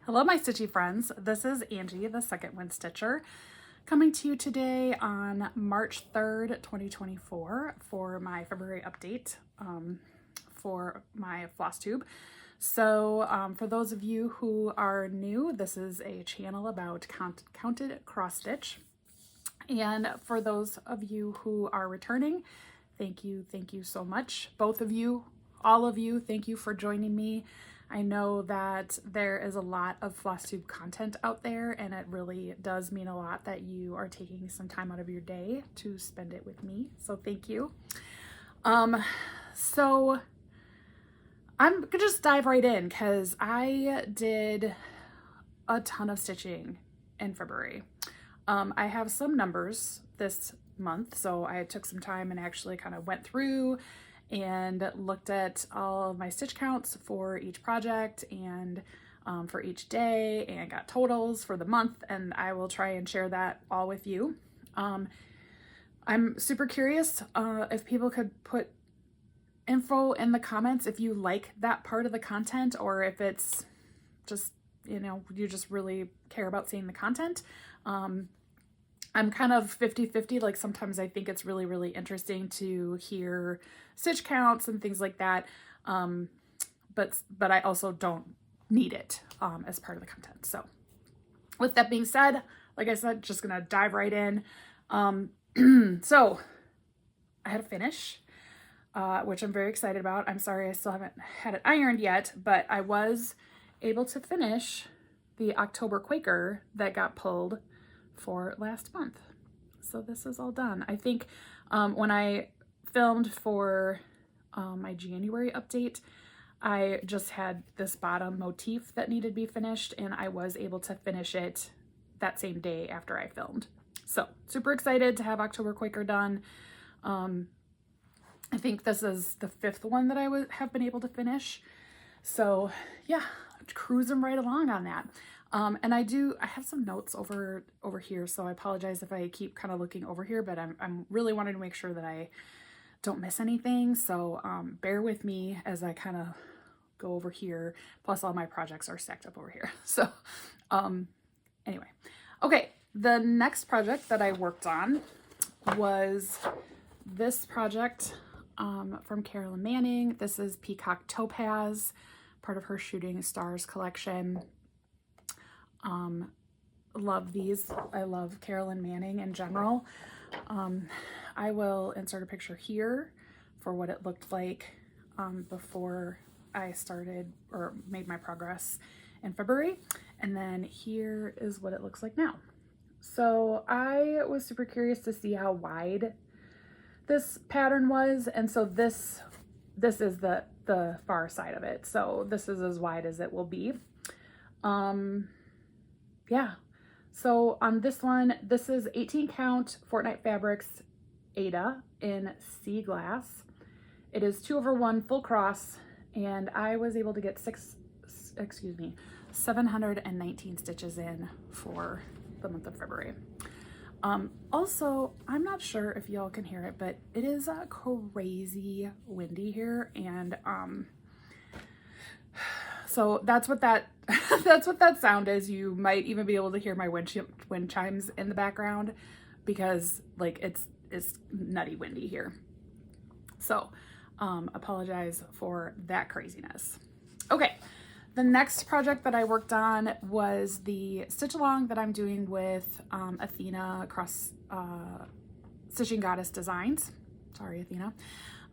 Hello, my stitchy friends. This is Angie, the second wind stitcher, coming to you today on March 3rd, 2024 for my February update for my Flosstube. So for those of you who are new, this is a channel about counted cross stitch. And for those of you who are returning, thank you so much. Both of you, all of you, thank you for joining me. I know that there is a lot of Flosstube content out there, and it really does mean a lot that you are taking some time out of your day to spend it with me. So thank you. So I'm gonna just dive right in because I did a ton of stitching in February. I have some numbers this month, so I took some time and actually kind of went through and looked at all of my stitch counts for each project and for each day, and got totals for the month, and I will try and share that all with you. I'm super curious if people could put info in the comments if you like that part of the content, or if it's just, you know, you just really care about seeing the content. I'm kind of 50-50. Like sometimes I think it's really interesting to hear stitch counts and things like that. But I also don't need it as part of the content. So with that being said, like I said, just gonna dive right in. So I had a finish, which I'm very excited about. I'm sorry I still haven't had it ironed yet, but I was able to finish the October Quaker that got pulled for last month. So this is all done. I think when I filmed for my January update, I just had this bottom motif that needed to be finished, and I was able to finish it that same day after I filmed. So super excited to have October Quaker done. I think this is the 5th one that I have been able to finish. So yeah, cruising right along on that. And I have some notes over here, so I apologize if I keep kind of looking over here, but I'm really wanting to make sure that I don't miss anything. So bear with me as I kind of go over here. Plus all my projects are stacked up over here. So anyway, okay. The next project that I worked on was this project from Carolyn Manning. This is Peacock Topaz, part of her Shooting Stars collection. Love these. I love Carolyn Manning in general. I will insert a picture here for what it looked like before I started or made my progress in February. And then here is what it looks like now. So I was super curious to see how wide this pattern was. And so this is the far side of it. So this is as wide as it will be. Yeah, so on this one, this is 18 count Fortnite Fabrics Ada in sea glass. It is 2/1 full cross, and I was able to get 719 stitches in for the month of February. Also, I'm not sure if y'all can hear it, but it is crazy windy here, and so that's what that that's what that sound is. You might even be able to hear my wind chimes in the background because like it's nutty windy here. So apologize for that craziness. Okay, the next project that I worked on was the stitch along that I'm doing with Athena across Stitching Goddess Designs. Sorry, Athena.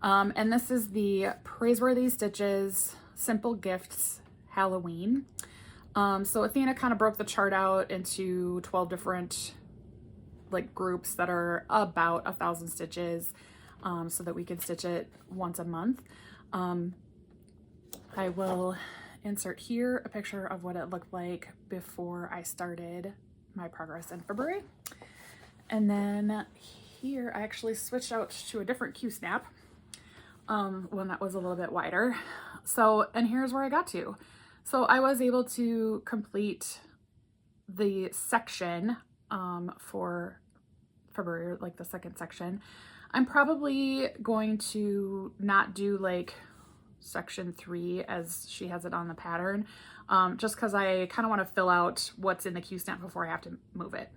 And this is the Praiseworthy Stitches Simple Gifts Halloween. So Athena kind of broke the chart out into 12 different like groups that are about 1,000 stitches, so that we can stitch it once a month. I will insert here a picture of what it looked like before I started my progress in February. And then here I actually switched out to a different Q-snap, one that was a little bit wider. So, and here's where I got to. So I was able to complete the section for February, like the second section. I'm probably going to not do like section 3 as she has it on the pattern, just because I kind of want to fill out what's in the Q stamp before I have to move it.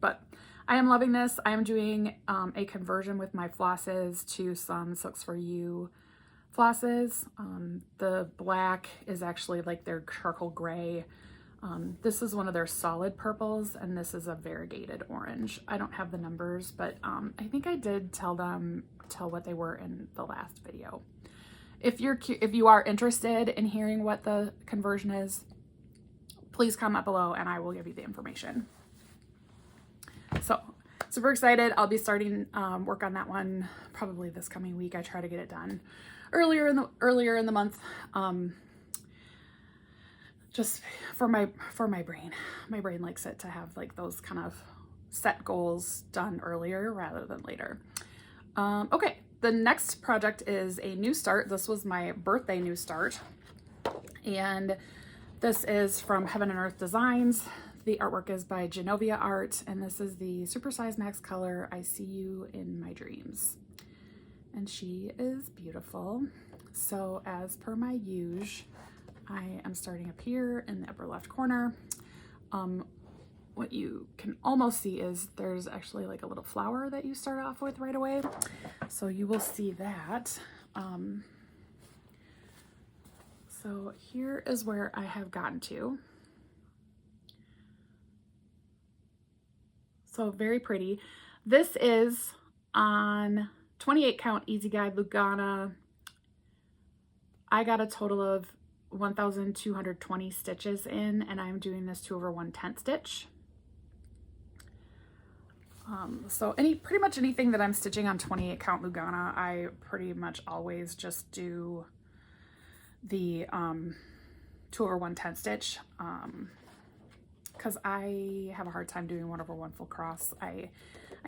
But I am loving this. I am doing a conversion with my flosses to some Silks For You flosses. The black is actually like their charcoal gray. This is one of their solid purples, and this is a variegated orange. I don't have the numbers, but I think I did tell what they were in the last video. If you are interested in hearing what the conversion is, please comment below and I will give you the information. So super excited. I'll be starting work on that one probably this coming week. I try to get it done earlier in the month. Just for my brain. My brain likes it to have like those kind of set goals done earlier rather than later. Okay, the next project is a new start. This was my birthday new start. And this is from Heaven and Earth Designs. The artwork is by Genovia Art, and this is the Super Size Max color, I See You in My Dreams. And she is beautiful. So as per my usual, I am starting up here in the upper left corner. What you can almost see is there's actually like a little flower that you start off with right away. So you will see that. So here is where I have gotten to. So very pretty. This is on 28 count Easy Guide Lugana. I got a total of 1,220 stitches in, and I'm doing this 2/110 stitch. So pretty much anything that I'm stitching on 28 count Lugana, I pretty much always just do the 2/110 stitch, because I have a hard time doing 1/1 full cross. I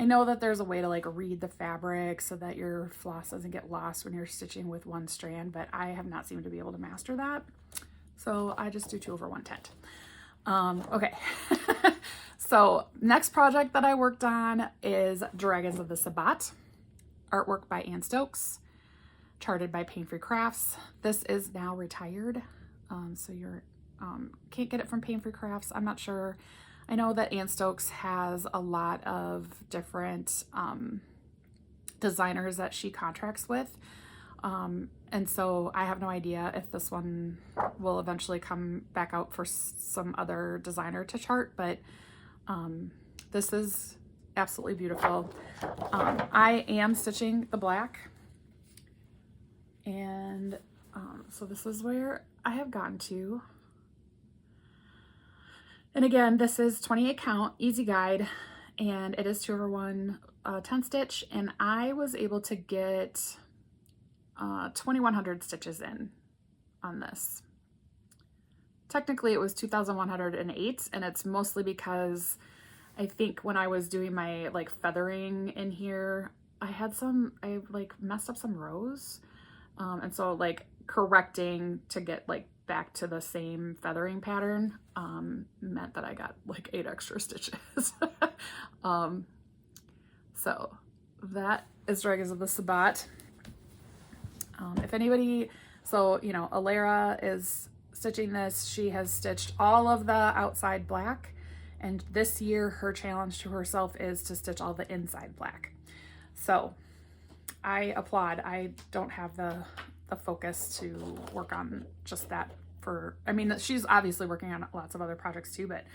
know that there's a way to like read the fabric so that your floss doesn't get lost when you're stitching with one strand, but I have not seemed to be able to master that. So I just do 2/110. Okay. So next project that I worked on is Dragons of the Sabbath, artwork by Ann Stokes, charted by Pain Free Crafts. This is now retired, so you're can't get it from Pain Free Crafts. I'm not sure. I know that Ann Stokes has a lot of different designers that she contracts with, and so I have no idea if this one will eventually come back out for some other designer to chart, but this is absolutely beautiful. I am stitching the black, and so this is where I have gotten to. And again, this is 28 count Easy Guide, and it is 2/110 stitch, and I was able to get 2,100 stitches in on this. Technically it was 2,108, and it's mostly because I think when I was doing my like feathering in here, I like messed up some rows, and so like correcting to get like back to the same feathering pattern meant that I got like 8 extra stitches. So that is Dragons of the Sabbath. If anybody, so you know, Alara is stitching this. She has stitched all of the outside black, and this year her challenge to herself is to stitch all the inside black. So I applaud. I don't have the focus to work on just that for, I mean, she's obviously working on lots of other projects too, but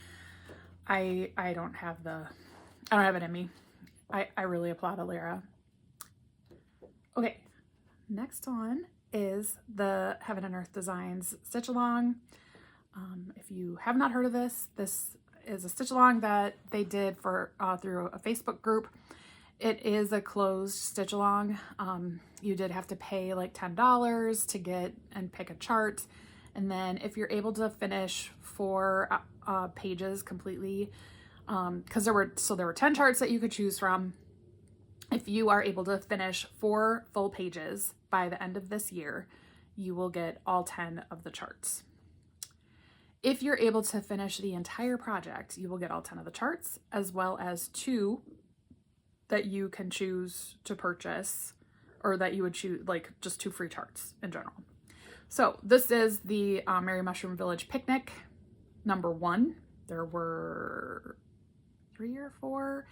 I don't have it in me. I really applaud Alara. Okay, next one is the Heaven and Earth Designs Stitch Along. If you have not heard of this, this is a stitch along that they did for through a Facebook group. It is a closed stitch along. You did have to pay like $10 to get and pick a chart. And then if you're able to finish 4 pages completely, because there were 10 charts that you could choose from. If you are able to finish 4 full pages by the end of this year, you will get all 10 of the charts. If you're able to finish the entire project, you will get all 10 of the charts, as well as 2 that you can choose to purchase, or that you would choose, like just 2 free charts in general. So this is the Merry Mushroom Village Picnic #1. There were 3 or 4,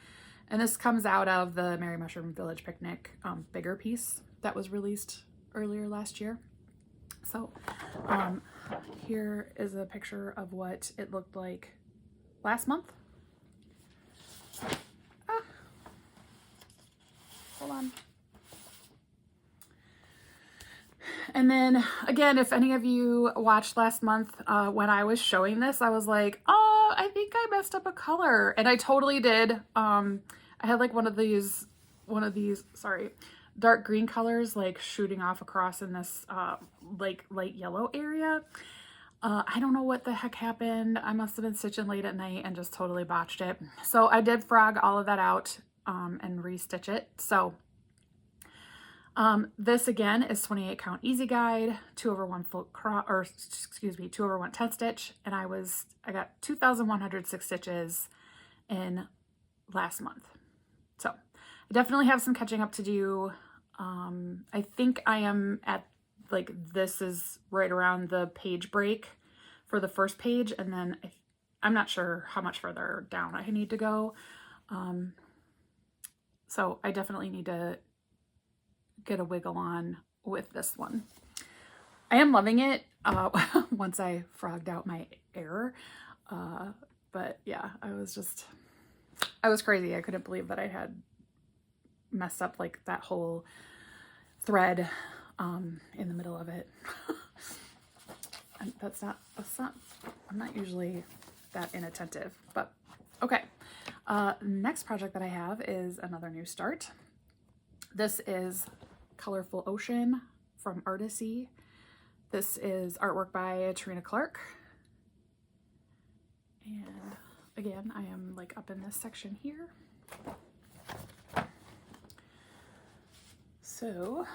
and this comes out of the Merry Mushroom Village Picnic bigger piece that was released earlier last year. So here is a picture of what it looked like last month. Hold on. And then again, if any of you watched last month when I was showing this, I was like, oh, I think I messed up a color. And I totally did. I had like one of these, sorry, dark green colors like shooting off across in this like light yellow area. I don't know what the heck happened. I must have been stitching late at night and just totally botched it. So I did frog all of that out and restitch it. So this again is 28 count easy guide, 2/1 full cross, or excuse me, 2/1 10 stitch, and I got 2,106 stitches in last month. So I definitely have some catching up to do. I think I am at like, this is right around the page break for the first page, and then I'm not sure how much further down I need to go. So I definitely need to get a wiggle on with this one. I am loving it once I frogged out my error. But yeah, I was crazy. I couldn't believe that I had messed up like that whole thread in the middle of it. And I'm not usually that inattentive, but okay. Next project that I have is another new start. This is Colorful Ocean from Artisy. This is artwork by Tarina Clark. And again, I am like up in this section here. So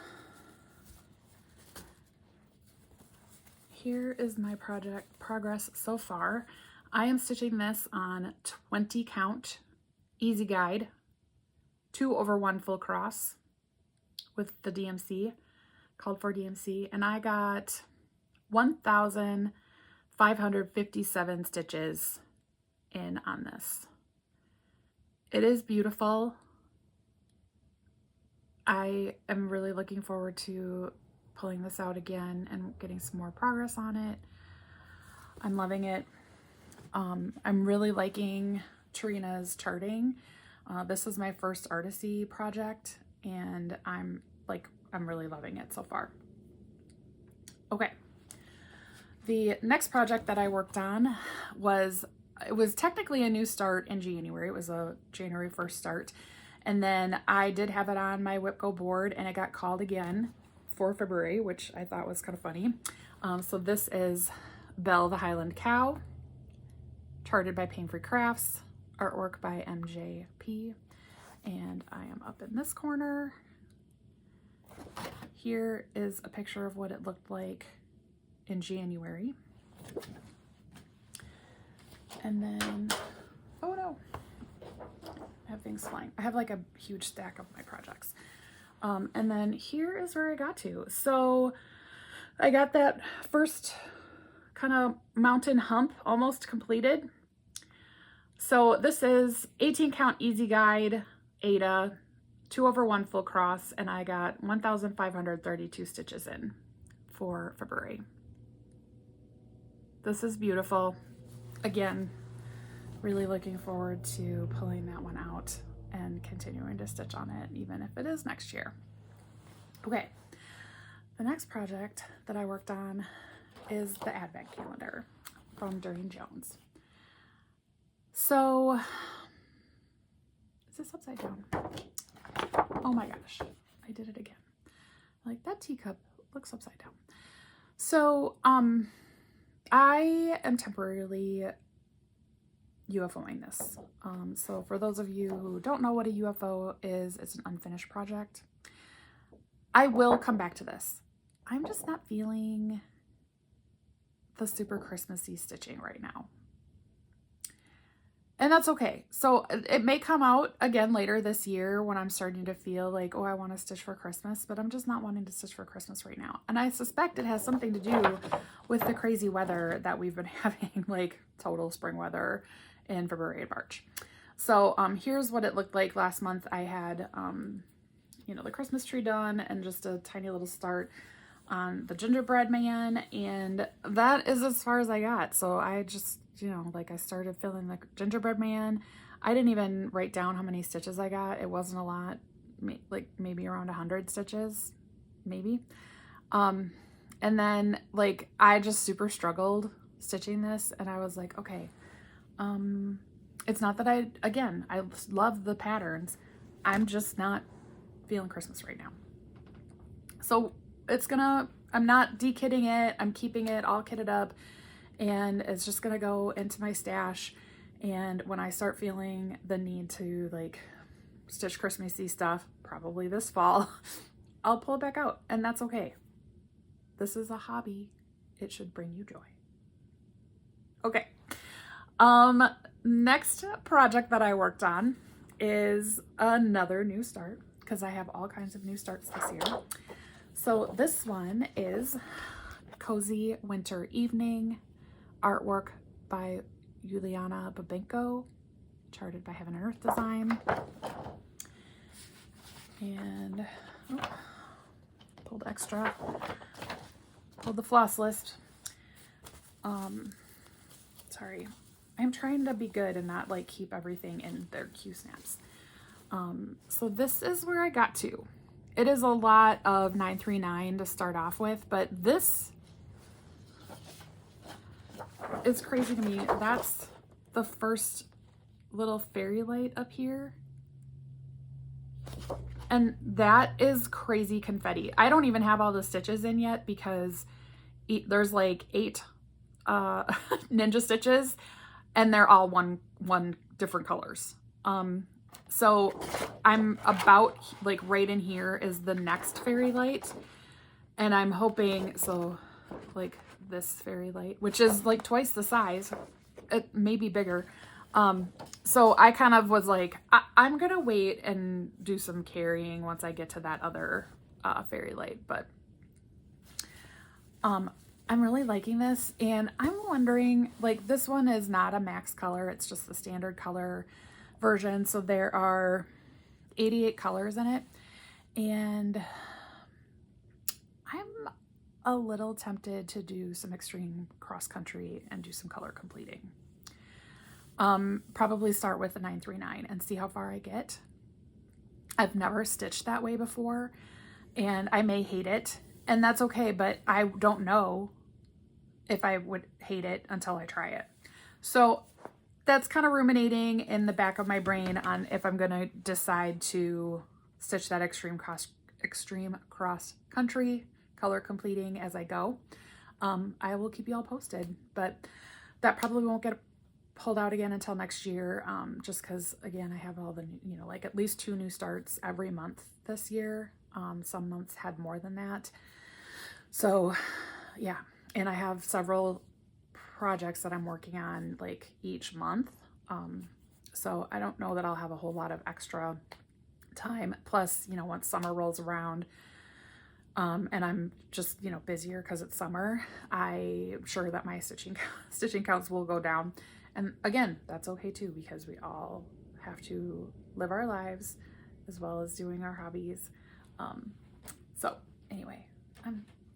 here is my project progress so far. I am stitching this on 20 count easy guide, 2/1 full cross with the DMC, called for DMC, and I got 1,557 stitches in on this. It is beautiful. I am really looking forward to pulling this out again and getting some more progress on it. I'm loving it. I'm really liking Tarina's charting. This is my first Artisy project, and I'm really loving it so far. Okay. The next project that I worked on was technically a new start in January. It was a January 1st start. And then I did have it on my WhipGo board, and it got called again for February, which I thought was kind of funny. So this is Belle the Highland Cow, charted by Pain Free Crafts, artwork by MJP. And I am up in this corner. Here is a picture of what it looked like in January. And then, oh no, I have things flying. I have like a huge stack of my projects. And then here is where I got to. So I got that first kind of mountain hump almost completed. So this is 18 count easy guide, Ada, 2/1 full cross, and I got 1,532 stitches in for February. This is beautiful. Again, really looking forward to pulling that one out and continuing to stitch on it, even if it is next year. Okay, the next project that I worked on is the Advent calendar from Doreen Jones. So, is this upside down? Oh my gosh, I did it again. Like, that teacup looks upside down. So, I am temporarily UFOing this. So for those of you who don't know what a UFO is, it's an unfinished project. I will come back to this. I'm just not feeling the super Christmassy stitching right now. And that's okay. So it may come out again later this year when I'm starting to feel like, oh, I want to stitch for Christmas, but I'm just not wanting to stitch for Christmas right now. And I suspect it has something to do with the crazy weather that we've been having, like total spring weather in February and March. So here's what it looked like last month. I had, you know, the Christmas tree done and just a tiny little start on the gingerbread man. And that is as far as I got. So I just, you know, like I started filling the gingerbread man. I didn't even write down how many stitches I got. It wasn't a lot, like maybe around 100 stitches, maybe. And then like I just super struggled stitching this, and I was like, okay, it's not that I love the patterns. I'm just not feeling Christmas right now. So I'm not de-kitting it. I'm keeping it all kitted up. And it's just gonna go into my stash. And when I start feeling the need to like stitch Christmassy stuff, probably this fall, I'll pull it back out, and that's okay. This is a hobby. It should bring you joy. Okay. Next project that I worked on is another new start, because I have all kinds of new starts this year. So this one is Cozy Winter Evening, artwork by Juliana Babenko, charted by Heaven and Earth Design. And pulled the floss list. Sorry, I'm trying to be good and not like keep everything in their Q snaps. So this is where I got to. It is a lot of 939 to start off with, but this is crazy to me. That's the first little fairy light up here. And that is crazy confetti. I don't even have all the stitches in yet because there's like 8 ninja stitches, and they're all one different colors. So I'm about like right in here is the next fairy light, and I'm hoping, so like this fairy light, which is like twice the size, it may be bigger. So I kind of was like, I'm gonna wait and do some carrying once I get to that other fairy light, but I'm really liking this. And I'm wondering, like, this one is not a max color, it's just the standard color version. So there are 88 colors in it, and I'm a little tempted to do some extreme cross country and do some color completing. Probably start with the 939 and see how far I get. I've never stitched that way before, and I may hate it, and that's okay, but I don't know if I would hate it until I try it. So that's kind of ruminating in the back of my brain on if I'm going to decide to stitch that extreme cross country color completing as I go. I will keep you all posted, but that probably won't get pulled out again until next year, just because again I have all the, you know, like at least 2 new starts every month this year. Some months had more than that, so yeah. And I have several projects that I'm working on like each month, so I don't know that I'll have a whole lot of extra time. Plus, you know, once summer rolls around, and I'm just, you know, busier because it's summer, I'm sure that my stitching counts will go down. And again, that's okay too, because we all have to live our lives as well as doing our hobbies. So anyway,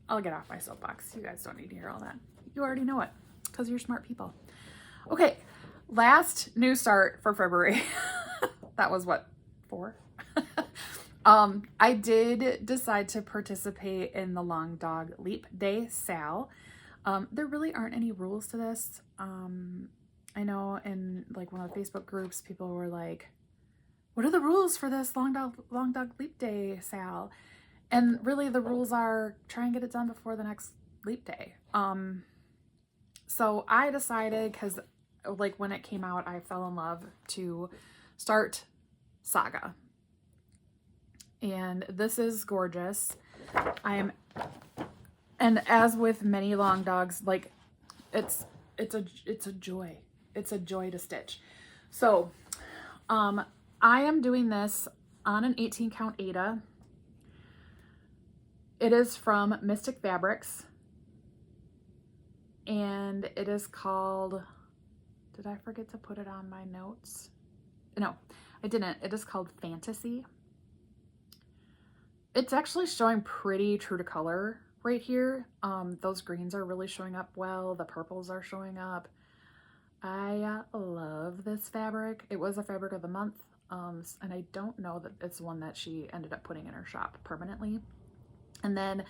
I'll get off my soapbox. You guys don't need to hear all that. You already know it because you're smart people. Okay, last new start for February. That was what, 4? I did decide to participate in the Long Dog Leap Day sale. There really aren't any rules to this. I know in like one of the Facebook groups, people were like, what are the rules for this Long Dog Leap Day sale? And really the rules are try and get it done before the next leap day. So I decided, because like when it came out, I fell in love, to start Saga. And this is gorgeous. And as with many long dogs, like it's a joy. It's a joy to stitch. So, I am doing this on an 18 count Aida. It is from Mystic Fabrics, and it is called, did I forget to put it on my notes? No, I didn't. It is called Fantasy. It's actually showing pretty true to color right here. Those greens are really showing up well. The purples are showing up. I love this fabric. It was a fabric of the month, and I don't know that it's one that she ended up putting in her shop permanently. And then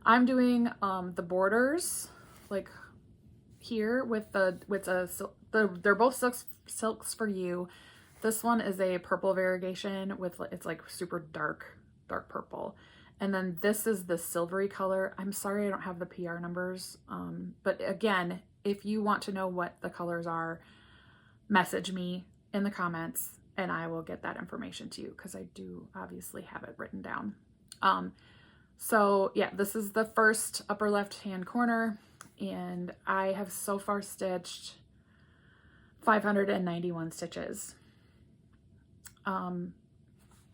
I'm doing the borders like here with they're both silks for you. This one is a purple variegation with, it's like super dark purple. And then this is the silvery color. I'm sorry I don't have the PR numbers, but again, if you want to know what the colors are, message me in the comments and I will get that information to you, because I do obviously have it written down. So yeah, this is the first upper left hand corner, and I have so far stitched 591 stitches.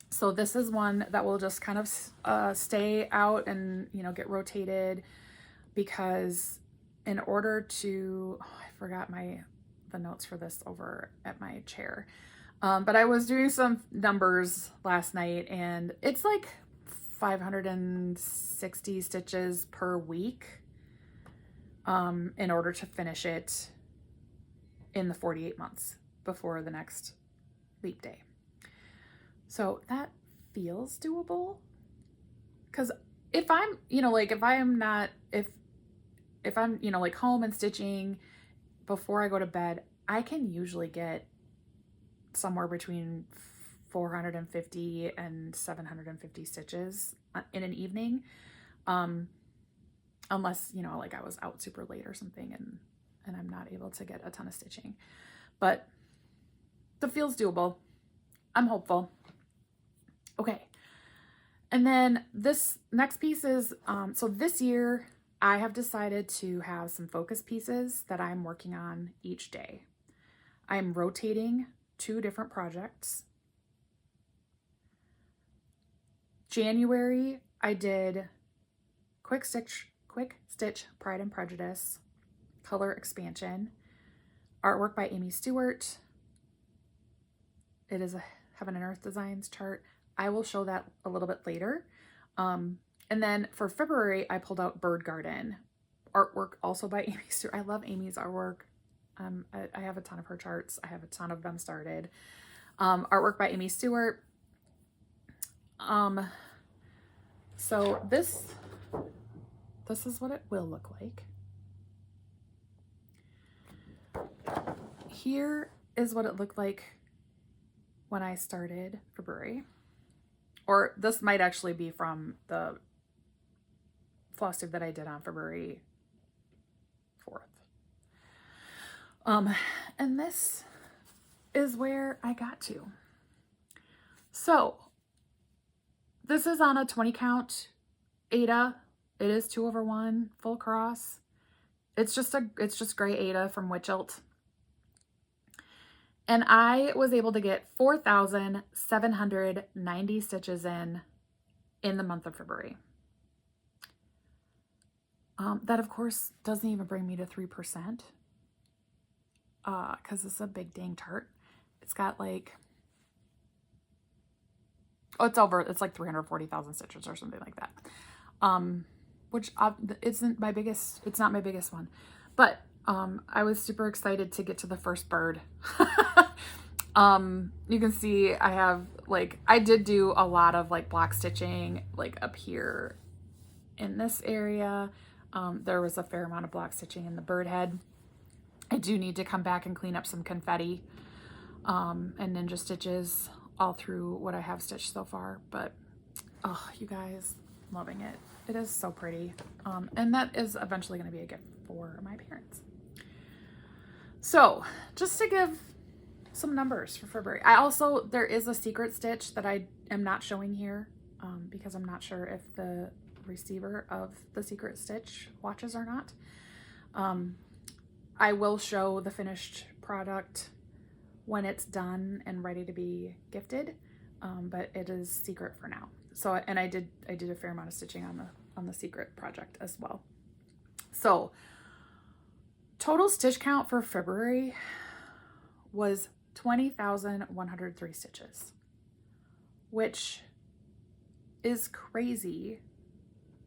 So this is one that will just kind of stay out and, you know, get rotated, because in order to, oh, I forgot the notes for this over at my chair. But I was doing some numbers last night, and it's like 560 stitches per week in order to finish it in the 48 months before the next leap day. So that feels doable, because if I'm, you know, like if I'm, you know, like home and stitching before I go to bed, I can usually get somewhere between 450 and 750 stitches in an evening. Unless, you know, like I was out super late or something and I'm not able to get a ton of stitching, but the feels doable. I'm hopeful. Okay. And then this next piece is, so this year I have decided to have some focus pieces that I'm working on each day. I'm rotating 2 different projects. January, I did Quick Stitch Pride and Prejudice, color expansion, artwork by Amy Stewart. It is a Heaven and Earth Designs chart. I will show that a little bit later. And then for February, I pulled out Bird Garden, artwork also by Amy Stewart. I love Amy's artwork. I have a ton of her charts. I have a ton of them started. Artwork by Amy Stewart. So this is what it will look like. Here is what it looked like when I started February. Or this might actually be from the Flosstube that I did on February 4th. And this is where I got to. So this is on a 20 count Aida. It is 2/1 full cross. It's just gray Aida from Witchelt. And I was able to get 4,790 stitches in the month of February. That of course doesn't even bring me to 3%. Because it's a big dang chart. It's got like, oh, it's like 340,000 stitches or something like that. Which isn't my biggest, it's not my biggest one, but I was super excited to get to the first bird. You can see I have I did do a lot of block stitching up here in this area. There was a fair amount of block stitching in the bird head. I do need to come back and clean up some confetti and ninja stitches all through what I have stitched so far, but oh, you guys, loving it. It is so pretty. And that is eventually going to be a gift for my parents. So just to give some numbers for February. There is a secret stitch that I am not showing here because I'm not sure if the receiver of the secret stitch watches or not. I will show the finished product when it's done and ready to be gifted, but it is secret for now. So, and I did a fair amount of stitching on the secret project as well. So total stitch count for February was 20,103 stitches, which is crazy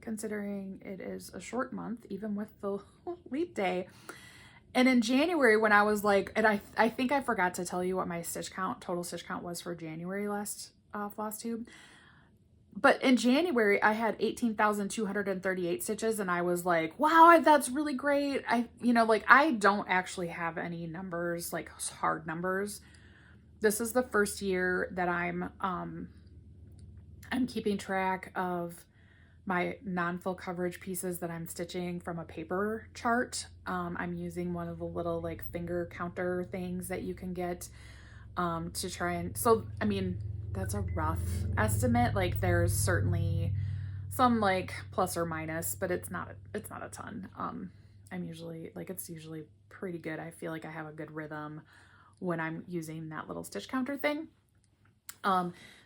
considering it is a short month, even with the leap day. And in January, when I was like, and I think I forgot to tell you what my total stitch count was for January last Flosstube. But in January, I had 18,238 stitches, and I was like, wow, that's really great. I don't actually have any numbers, like hard numbers. This is the first year that I'm keeping track of my non-full coverage pieces that I'm stitching from a paper chart. I'm using one of the little like finger counter things that you can get to try and, so, I mean, that's a rough estimate. Like there's certainly some like plus or minus, but it's not a ton. I'm usually like, it's usually pretty good. I feel like I have a good rhythm when I'm using that little stitch counter thing.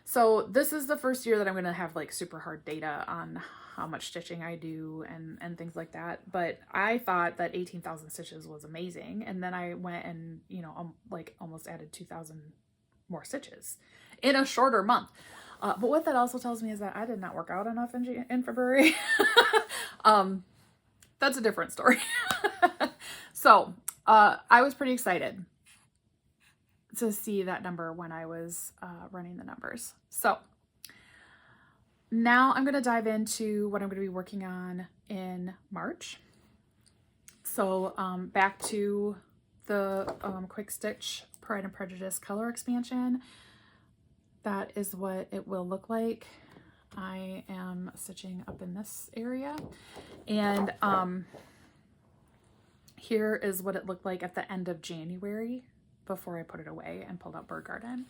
So this is the first year that I'm going to have like super hard data on how much stitching I do and things like that. But I thought that 18,000 stitches was amazing. And then I went and, like almost added 2,000 more stitches in a shorter month. But what that also tells me is that I did not work out enough in February. That's a different story. So, I was pretty excited to see that number when I was running the numbers. So now I'm going to dive into what I'm going to be working on in March. So back to the Quick Stitch Pride and Prejudice color expansion. That is what it will look like. I am stitching up in this area, and here is what it looked like at the end of January before I put it away and pulled out Bird Garden.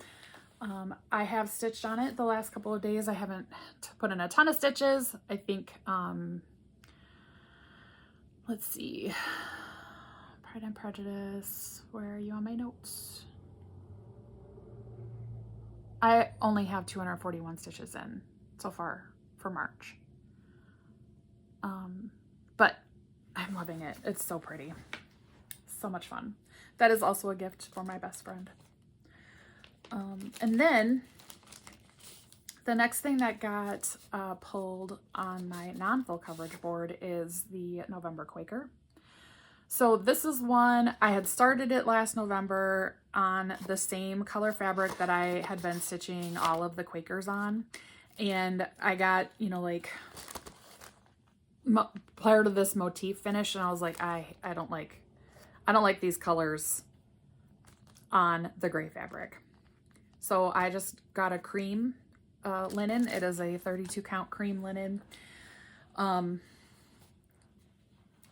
I have stitched on it the last couple of days. I haven't put in a ton of stitches. I think, let's see, Pride and Prejudice, where are you on my notes? I only have 241 stitches in so far for March. But I'm loving it. It's so pretty. So much fun. That is also a gift for my best friend. And then the next thing that got pulled on my non-full coverage board is the November Quaker. So this is one, I had started it last November on the same color fabric that I had been stitching all of the Quakers on. And I got, like part of this motif finish, and I was like, I don't like these colors on the gray fabric. So I just got a cream linen. It is a 32 count cream linen. I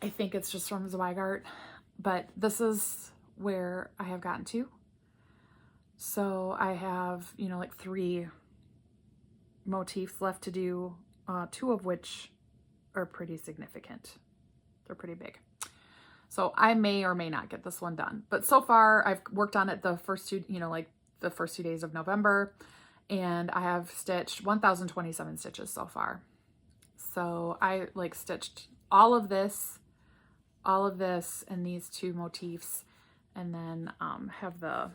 think it's just from Zweigart, but this is where I have gotten to. So I have, like 3 motifs left to do, 2 of which are pretty significant. They're pretty big. So I may or may not get this one done, but so far I've worked on it the first 2, the first 2 days of November, and I have stitched 1,027 stitches so far. So I like stitched all of this and these 2 motifs, and then have the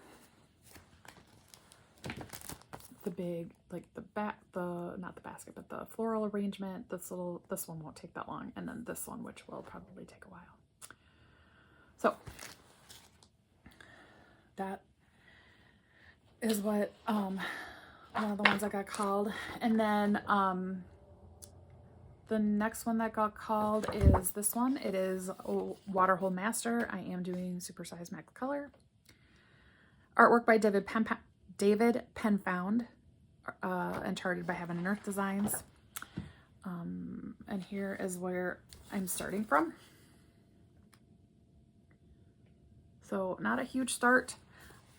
big, like not the basket, but the floral arrangement. This one won't take that long, and then this one, which will probably take a while. So that is what one of the ones that got called. And then the next one that got called is this one. It is Waterhole Master. I am doing Supersize Max Color. Artwork by David Penfound, and charted by Heaven and Earth Designs. And here is where I'm starting from. So not a huge start.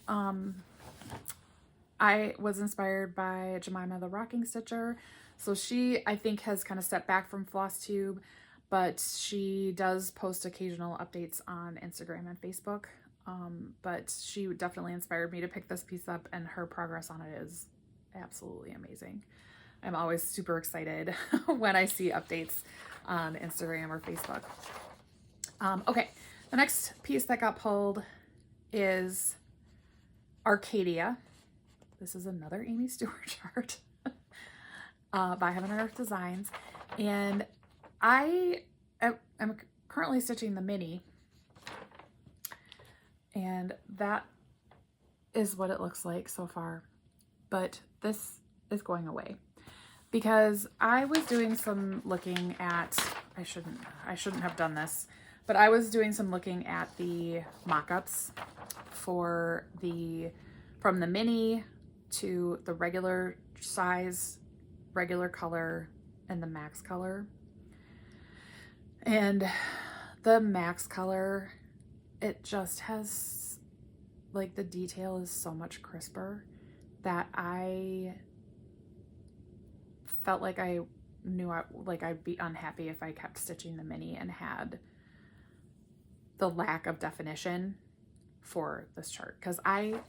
I was inspired by Jemima the Rocking Stitcher. So she, I think, has kind of stepped back from Flosstube, but she does post occasional updates on Instagram and Facebook. But she definitely inspired me to pick this piece up, and her progress on it is absolutely amazing. I'm always super excited when I see updates on Instagram or Facebook. Okay, the next piece that got pulled is Arcadia. This is another Amy Stewart chart by Heaven and Earth Designs. And I am currently stitching the mini. And that is what it looks like so far. But this is going away. Because I was doing some looking at, I shouldn't have done this, but I was doing some looking at the mock-ups for from the mini to the regular size, regular color, and the max color. And the max color, it just has, like, the detail is so much crisper that I felt like I knew I'd be unhappy if I kept stitching the mini and had the lack of definition for this chart. Because you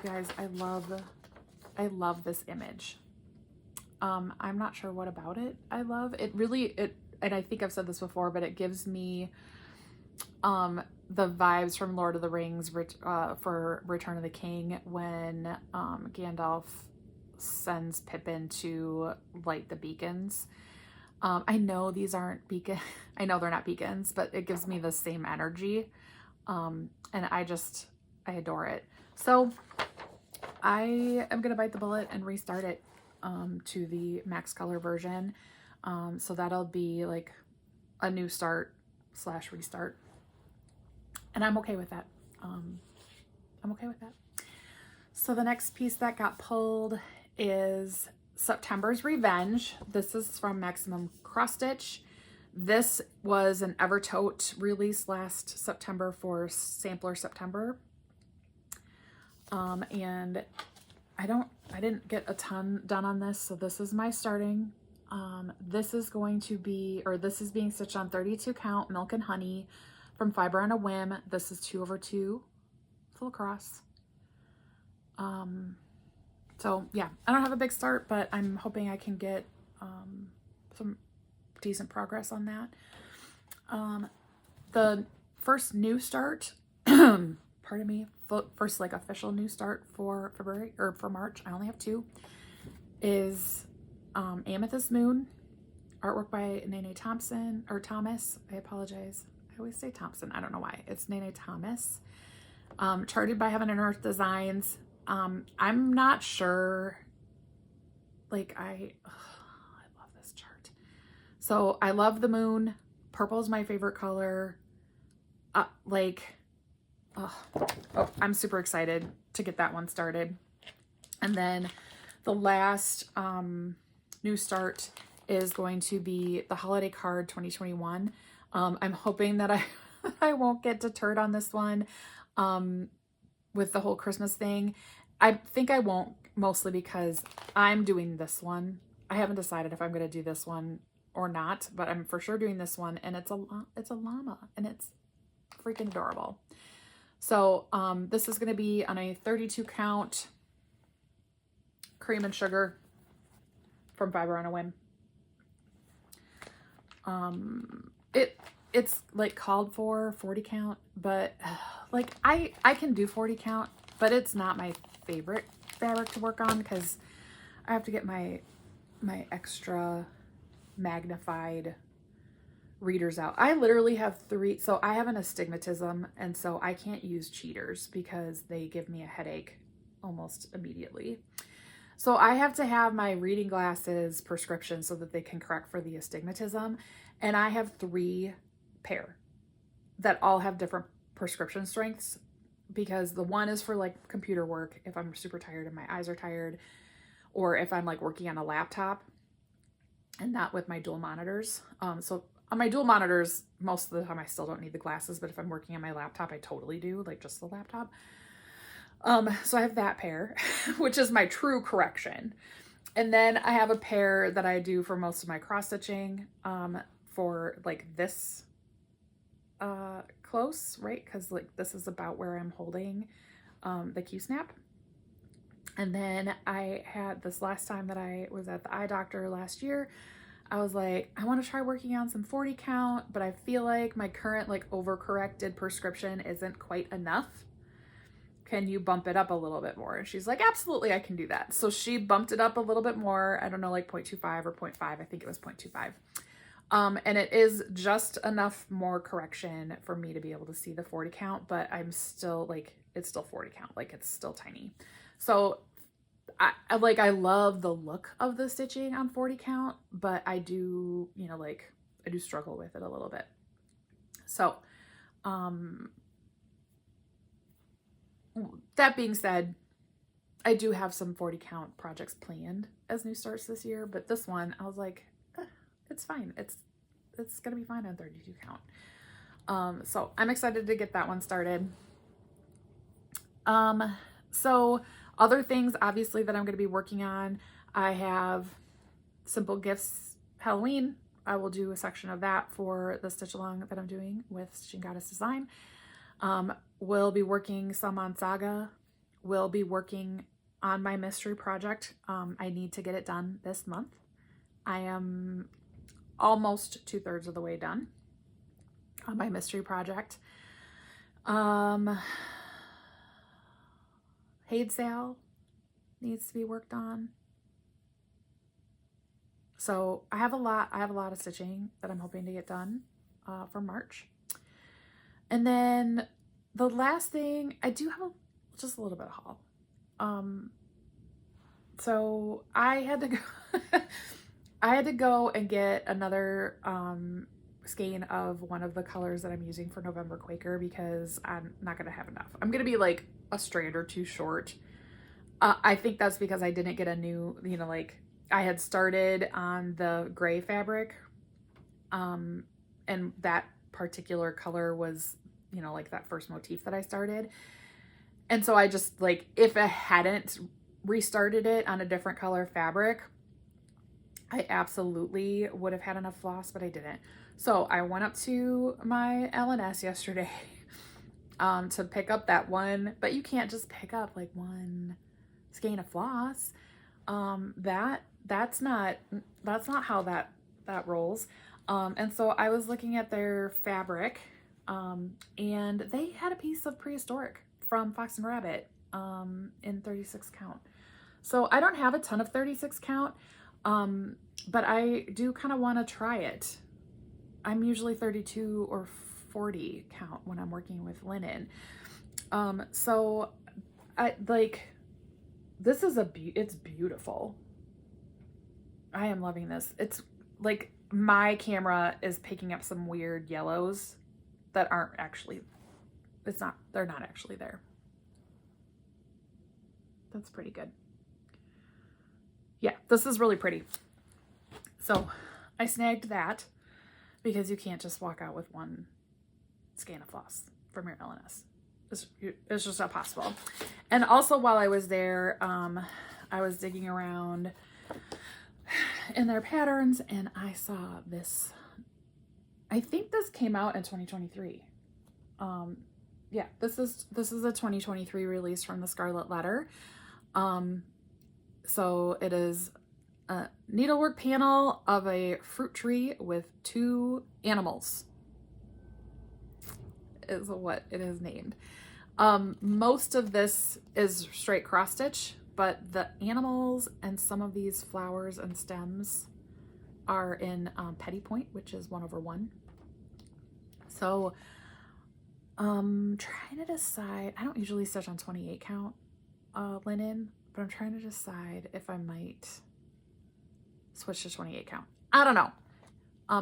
guys, I love this image. I'm not sure what about it I love. It really, and I think I've said this before, but it gives me the vibes from Lord of the Rings for Return of the King, when Gandalf sends Pippin to light the beacons. I know these aren't beacon. I know they're not beacons, but it gives me the same energy. And I adore it. So I am going to bite the bullet and restart it to the max color version. So that'll be like a new start / restart. And I'm okay with that. I'm okay with that. So the next piece that got pulled is September's Revenge. This is from Maximum Cross Stitch. This was an Evertote release last September for Sampler September. And I didn't get a ton done on this, so this is my starting. This is being stitched on 32 count Milk and Honey from Fiber on a Whim. This is 2/2 full cross. So yeah, I don't have a big start, but I'm hoping I can get some decent progress on that. The first new start, pardon me, first like official new start for February or for March, I only have 2, is Amethyst Moon, artwork by Nene Thompson, or Thomas, I apologize. I always say Thompson, I don't know why. It's Nene Thomas. Charted by Heaven and Earth Designs. I'm not sure, like I love this chart. So I love the moon. Purple is my favorite color. I'm super excited to get that one started. And then the last new start is going to be the Holiday Card 2021. I'm hoping that I won't get deterred on this one with the whole Christmas thing. I think I won't, mostly because I'm doing this one. I haven't decided if I'm going to do this one or not, but I'm for sure doing this one, and it's a llama, and it's freaking adorable. So this is going to be on a 32 count Cream and Sugar from Fiber on a Whim. It's like called for 40 count, but like I can do 40 count, but it's not my favorite fabric to work on because I have to get my extra magnified readers out. I literally have 3, so I have an astigmatism, and so I can't use cheaters because they give me a headache almost immediately. So I have to have my reading glasses prescription so that they can correct for the astigmatism, and I have 3 pair that all have different prescription strengths, because the one is for like computer work if I'm super tired and my eyes are tired, or if I'm like working on a laptop and not with my dual monitors. So on my dual monitors, most of the time I still don't need the glasses, but if I'm working on my laptop, I totally do, like just the laptop. So I have that pair, which is my true correction. And then I have a pair that I do for most of my cross stitching, for like this close, right? Because like this is about where I'm holding the Q-snap. And then I had this last time that I was at the eye doctor last year, I was like, I want to try working on some 40 count, but I feel like my current like overcorrected prescription isn't quite enough. Can you bump it up a little bit more? And she's like, absolutely, I can do that. So she bumped it up a little bit more. I don't know, like 0.25 or 0.5. I think it was 0.25. And it is just enough more correction for me to be able to see the 40 count, but I'm still like, it's still 40 count. Like it's still tiny. So I love the look of the stitching on 40 count, but I do, you know, like I do struggle with it a little bit. So, that being said, I do have some 40 count projects planned as new starts this year, but this one I was like, it's fine. It's gonna be fine on 32 count. So I'm excited to get that one started. So other things obviously that I'm going to be working on, I have Simple Gifts Halloween. I will do a section of that for the stitch along that I'm doing with Stitching Goddess Design. We'll be working some on Saga. We'll be working on my mystery project. I need to get it done this month. I am almost 2/3 of the way done on my mystery project. Haid Sale needs to be worked on. So I have a lot of stitching that I'm hoping to get done for March. And then the last thing, I do have just a little bit of haul. So I had to go and get another skein of one of the colors that I'm using for November Quaker because I'm not gonna have enough. I'm gonna be like a strand or two short. I think that's because I didn't get a new, you know, like I had started on the gray fabric, and that particular color was, you know, like that first motif that I started. And so I just like, if I hadn't restarted it on a different color fabric, I absolutely would have had enough floss, but I didn't. So I went up to my L&S yesterday to pick up that one, but you can't just pick up like one skein of floss. That's not how that rolls. And so I was looking at their fabric, and they had a piece of prehistoric from Fox and Rabbit in 36 count. So I don't have a ton of 36 count, but I do kind of want to try it. I'm usually 32 or 40 count when I'm working with linen. So I like, this is it's beautiful. I am loving this. It's like my camera is picking up some weird yellows that aren't actually, they're not actually there. That's pretty good. Yeah, this is really pretty. So I snagged that because you can't just walk out with one skein of floss from your L&S. It's just not possible. And also while I was there, I was digging around in their patterns and I saw this. I think this came out in 2023. Yeah, this is a 2023 release from the Scarlet Letter. So it is a needlework panel of a fruit tree with 2 animals, is what it is named. Most of this is straight cross stitch, but the animals and some of these flowers and stems are in Petty Point, which is 1/1. So trying to decide, I don't usually stitch on 28 count linen, but I'm trying to decide if I might switch to 28 count. I don't know.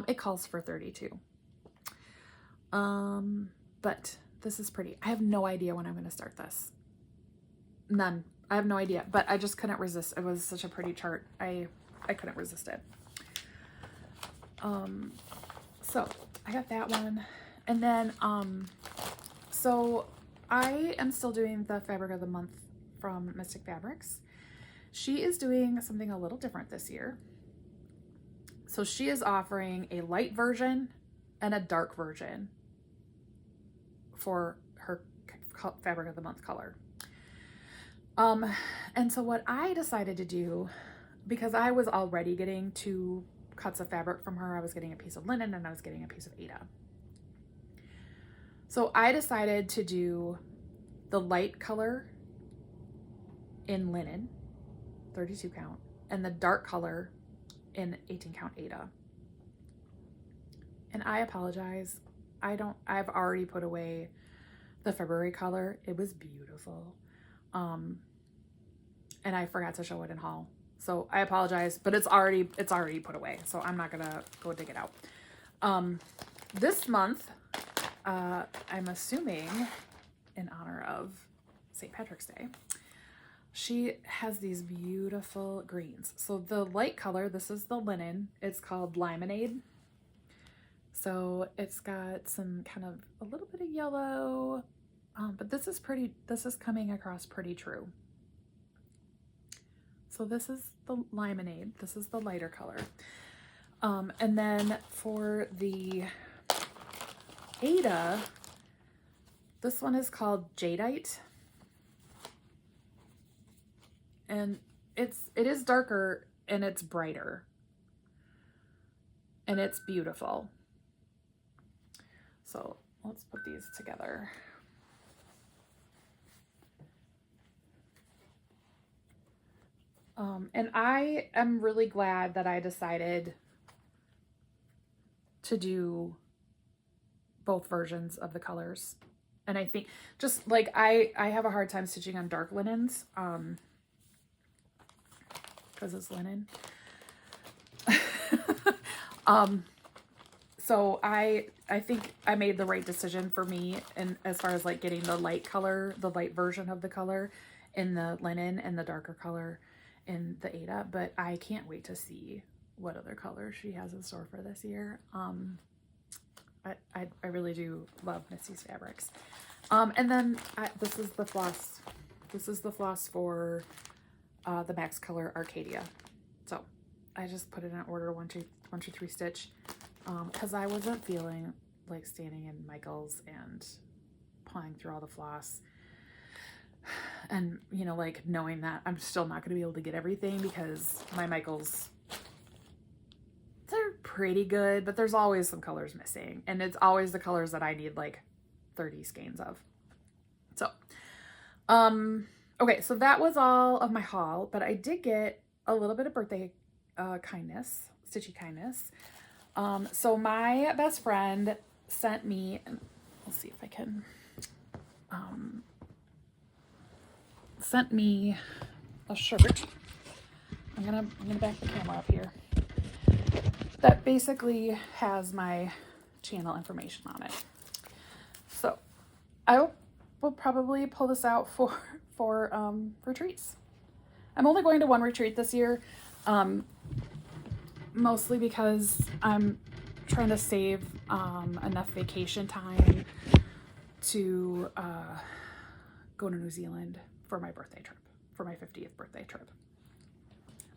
It calls for 32. But this is pretty. I have no idea when I'm going to start this. None. I have no idea, but I just couldn't resist. It was such a pretty chart. I couldn't resist it. So I got that one. And then, so I am still doing the fabric of the month from Mystic Fabrics. She is doing something a little different this year. So she is offering a light version and a dark version for her fabric of the month color. And so what I decided to do, because I was already getting 2 cuts of fabric from her, I was getting a piece of linen and I was getting a piece of Aida. So I decided to do the light color in linen, 32 count, and the dark color in 18 count Aida. And I apologize. I've already put away the February color. It was beautiful. And I forgot to show it in haul. So I apologize, but it's already put away. So I'm not gonna go dig it out. This month, I'm assuming in honor of St. Patrick's Day, she has these beautiful greens. So the light color, this is the linen. It's called Limonade. So it's got some kind of a little bit of yellow, but this is coming across pretty true. So this is the Limonade. This is the lighter color. And then for the Aida, this one is called Jadeite. And it is darker and it's brighter. And it's beautiful. So let's put these together. And I am really glad that I decided to do both versions of the colors. And I think just like I have a hard time stitching on dark linens, because it's linen. So I think I made the right decision for me, and as far as like getting the light color, the light version of the color in the linen and the darker color in the Aida, but I can't wait to see what other colors she has in store for this year. I really do love Missy's fabrics. And then this is the floss. This is the floss for the Max Color Arcadia. So I just put it in order 1, 2, 3 stitch, because I wasn't feeling like standing in Michael's and pawing through all the floss. And, you know, like knowing that I'm still not going to be able to get everything because my Michaels, they're pretty good, but there's always some colors missing. And it's always the colors that I need like 30 skeins of. So, okay, so that was all of my haul, but I did get a little bit of birthday kindness, Stitchy kindness. So my best friend sent me, and let's see if I can, sent me a shirt. I'm gonna back the camera up here. That basically has my channel information on it. So I will probably pull this out for retreats. I'm only going to 1 retreat this year, mostly because I'm trying to save enough vacation time to go to New Zealand for my birthday trip, for my 50th birthday trip.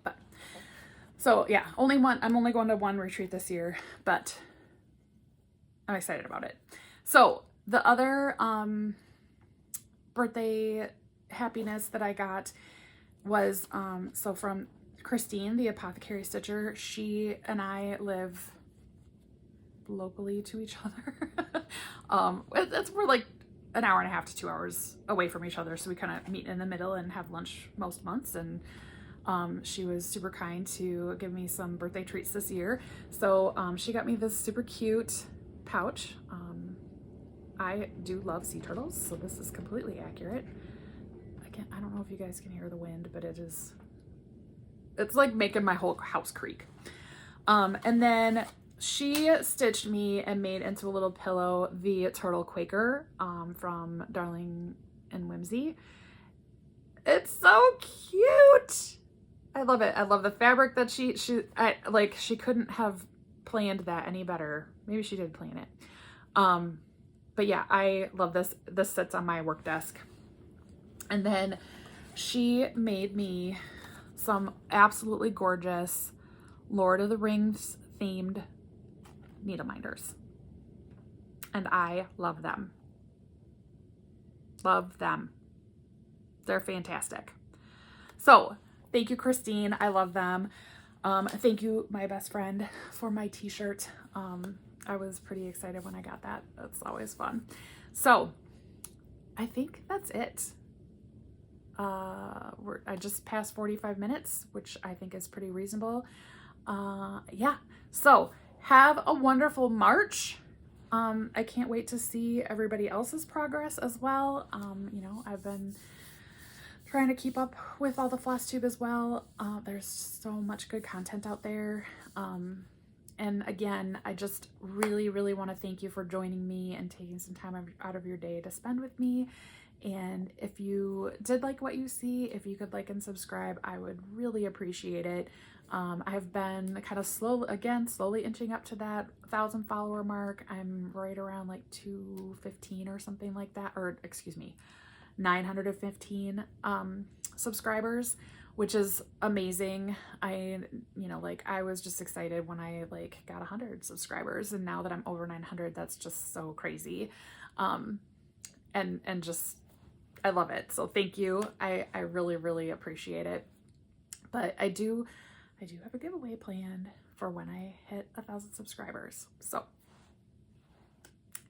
But so yeah, I'm only going to 1 retreat this year, but I'm excited about it. So the other birthday happiness that I got was so from Christine, the apothecary stitcher. She and I live locally to each other. We're like an hour and a half to 2 hours away from each other, so we kind of meet in the middle and have lunch most months. And she was super kind to give me some birthday treats this year. So she got me this super cute pouch. I do love sea turtles, so this is completely accurate. I don't know if you guys can hear the wind, but it's like making my whole house creak. And then she stitched me and made into a little pillow the turtle Quaker from Darling and Whimsy. It's so cute. I love it. I love the fabric that she couldn't have planned that any better. Maybe she did plan it. But yeah, I love this. This sits on my work desk. And then she made me some absolutely gorgeous Lord of the Rings themed needle minders. And I love them. Love them. They're fantastic. So thank you, Christine. I love them. Thank you, my best friend, for my t-shirt. I was pretty excited when I got that. That's always fun. So I think that's it. I just passed 45 minutes, which I think is pretty reasonable. Yeah. So have a wonderful March. I can't wait to see everybody else's progress as well. You know, I've been trying to keep up with all the Flosstube as well. There's so much good content out there. And again, I just really, really want to thank you for joining me and taking some time out of your day to spend with me. And if you did like what you see, if you could like and subscribe, I would really appreciate it. I've been kind of slowly inching up to that 1,000 follower mark. I'm right around like 215 or something like that, or excuse me, 915 subscribers, which is amazing. I was just excited when I like got 100 subscribers, and now that I'm over 900, that's just so crazy. And just, I love it. So thank you. I really, really appreciate it. But I do have a giveaway planned for when I hit 1,000 subscribers. So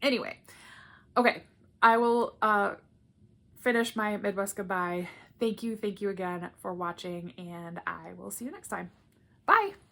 anyway, okay, I will finish my Midwest goodbye. Thank you again for watching, and I will see you next time. Bye.